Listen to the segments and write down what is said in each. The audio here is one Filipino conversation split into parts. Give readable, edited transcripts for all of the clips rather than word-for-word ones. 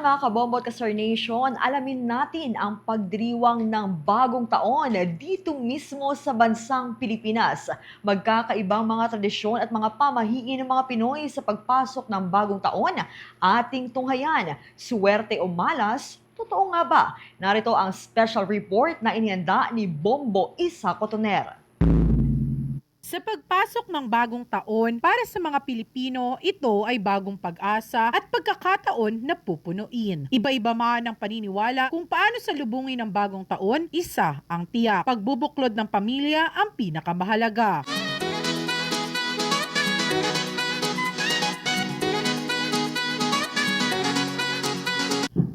Ayan mga kabombo at ka-Star Nation, alamin natin ang pagdiriwang ng bagong taon dito mismo sa bansang Pilipinas. Magkakaibang mga tradisyon at mga pamahiin ng mga Pinoy sa pagpasok ng bagong taon. Ating tunghayan, suwerte o malas, totoo nga ba? Narito ang special report na inihanda ni Bombo Isa Cotoner. Sa pagpasok ng bagong taon, para sa mga Pilipino, ito ay bagong pag-asa at pagkakataon na pupunuin. Iba-iba man ang paniniwala kung paano salubungin ang bagong taon, isa ang tiyak. Pagbubuklod ng pamilya ang pinakamahalaga.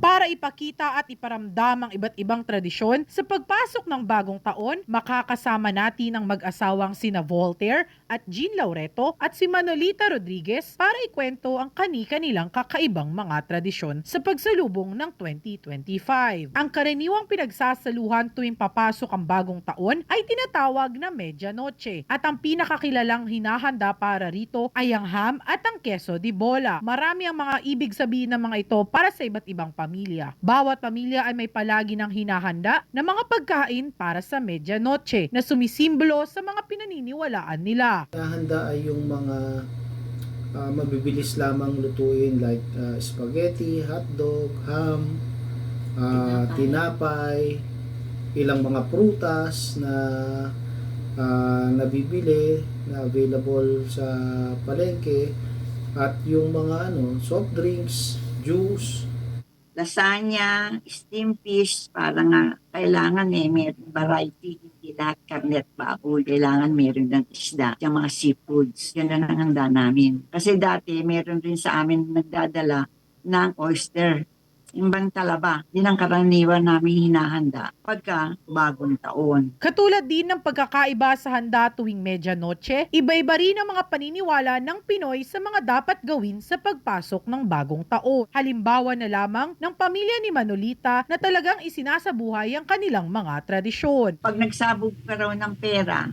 Para ipakita at iparamdam ang iba't ibang tradisyon, sa pagpasok ng bagong taon, makakasama natin ang mag-asawang sina Voltaire at Jean Laureto at si Manolita Rodriguez para ikwento ang kani-kanilang kakaibang mga tradisyon sa pagsalubong ng 2025. Ang karaniwang pinagsasaluhan tuwing papasok ang bagong taon ay tinatawag na medianoche at ang pinakakilalang hinahanda para rito ay ang ham at ang queso de bola. Marami ang mga ibig sabihin ng mga ito para sa iba't ibang pamilya. Bawat pamilya ay may palagi ng hinahanda na mga pagkain para sa medianoche na sumisimbolo sa mga pinaniniwalaan nila. Hinahanda ay yung mga mabibilis lamang lutuin like spaghetti, hotdog, ham, tinapay, ilang mga prutas na nabibili na available sa palengke at yung mga soft drinks, juice, lasagna, steamed fish, para nga kailangan may variety, hindi lahat karne at baboy. Kailangan meron ng isda, yung mga seafoods. Yun na ang handa namin. Kasi dati meron rin sa amin nagdadala ng oyster. Yung bang talaba, yun ang karaniwan namin hinahanda pagka bagong taon. Katulad din ng pagkakaiba sa handa tuwing medianoche, iba-iba rin ang mga paniniwala ng Pinoy sa mga dapat gawin sa pagpasok ng bagong taon. Halimbawa na lamang ng pamilya ni Manolita na talagang isinasabuhay ang kanilang mga tradisyon. Pag nagsabog ka raw ng pera,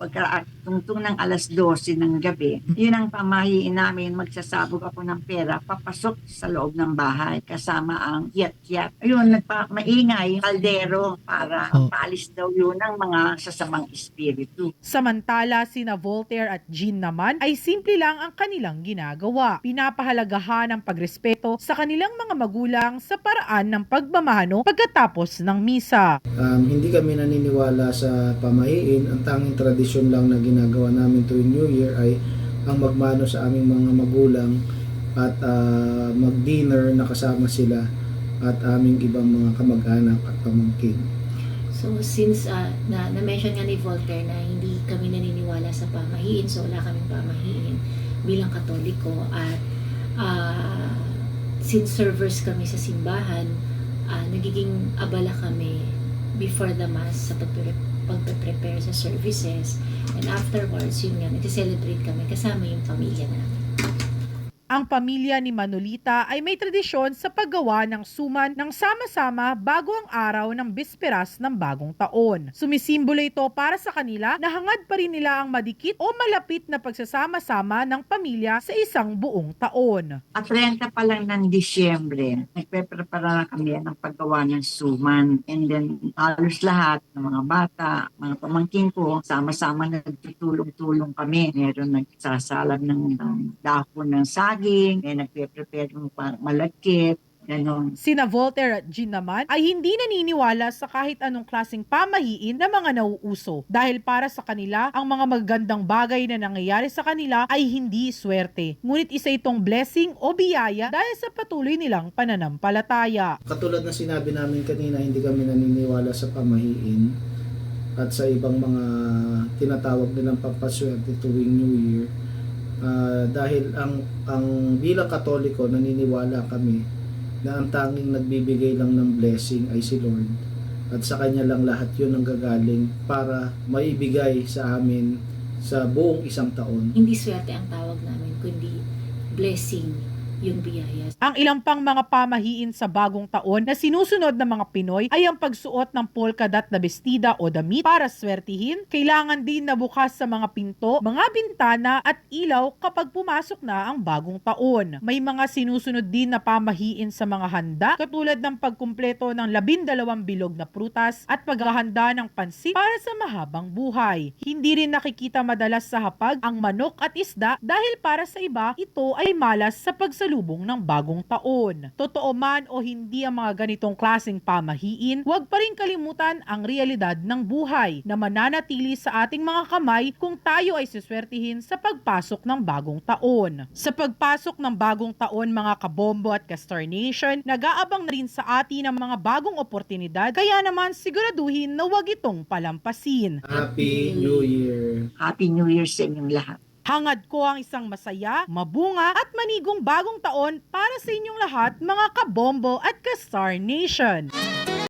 pagka tungtong ng alas 12 ng gabi, yun ang pamahiin namin, magsasabog ako ng pera, papasok sa loob ng bahay, kasama ang yat-yat. Ayun, maingay, kaldero, para paalis daw yun ng mga sasamang espiritu. Samantala, sina Voltaire at Jean naman ay simple lang ang kanilang ginagawa. Pinapahalagahan ang pagrespeto sa kanilang mga magulang sa paraan ng pagmamano pagkatapos ng misa. Hindi kami naniniwala sa pamahiin. Ang tanging tradisyon lang na ginagawa namin tuwing New Year ay ang magmano sa aming mga magulang at mag-dinner na kasama sila at aming ibang mga kamag-anak at pamangkin. So since na-mention nga ni Voltaire na hindi kami naniniwala sa pamahiin, so wala kaming pamahiin bilang Katoliko, at since servers kami sa simbahan, nagiging abala kami before the Mass sa pagpe-prepare sa services, and afterwards, yun nga, nag-celebrate kami kasama yung pamilya namin. Ang pamilya ni Manolita ay may tradisyon sa paggawa ng suman ng sama-sama bago ang araw ng bisperas ng bagong taon. Sumisimbolo ito para sa kanila na hangad pa rin nila ang madikit o malapit na pagsasama-sama ng pamilya sa isang buong taon. At 30 pa lang ng Disyembre, nagpe-prepara na kami ng paggawa ng suman. And then, halos lahat ng mga bata, mga pamangkin ko, sama-sama nagtutulong-tulong kami. Meron nagsasalag ng dahon ng saging, may nagpe-prepare ng malagkit, ganon. Sina Voltaire at Jean naman ay hindi naniniwala sa kahit anong klaseng pamahiin na mga nauuso dahil para sa kanila, ang mga magagandang bagay na nangyayari sa kanila ay hindi swerte. Ngunit isa itong blessing o biyaya dahil sa patuloy nilang pananampalataya. Katulad na sinabi namin kanina, hindi kami naniniwala sa pamahiin at sa ibang mga tinatawag nilang pampaswerte tuwing New Year. Dahil ang bilang Katoliko, naniniwala kami na ang tanging nagbibigay lang ng blessing ay si Lord, at sa Kanya lang lahat yun ang gagaling para maibigay sa amin sa buong isang taon. Hindi swerte ang tawag namin, kundi blessing. yung biyaya. Ang ilang pang mga pamahiin sa bagong taon na sinusunod ng mga Pinoy ay ang pagsuot ng polka dot na bestida o damit para swertihin. Kailangan din na bukas sa mga pinto, mga bintana at ilaw kapag pumasok na ang bagong taon. May mga sinusunod din na pamahiin sa mga handa katulad ng pagkumpleto ng 12 bilog na prutas at paghahanda ng pansit para sa mahabang buhay. Hindi rin nakikita madalas sa hapag ang manok at isda dahil para sa iba ito ay malas sa pagsalubong ng bagong taon. Totoo man o hindi ang mga ganitong klaseng pamahiin, huwag pa rin kalimutan ang realidad ng buhay na mananatili sa ating mga kamay kung tayo ay siswertihin sa pagpasok ng bagong taon. Sa pagpasok ng bagong taon mga kabombo at ka-Star Nation, nag-aabang na rin sa atin ang mga bagong oportunidad kaya naman siguraduhin na huwag itong palampasin. Happy New Year! Happy New Year sa inyong lahat. Hangad ko ang isang masaya, mabunga at manigong bagong taon para sa inyong lahat mga kabombo at ka-Star Nation.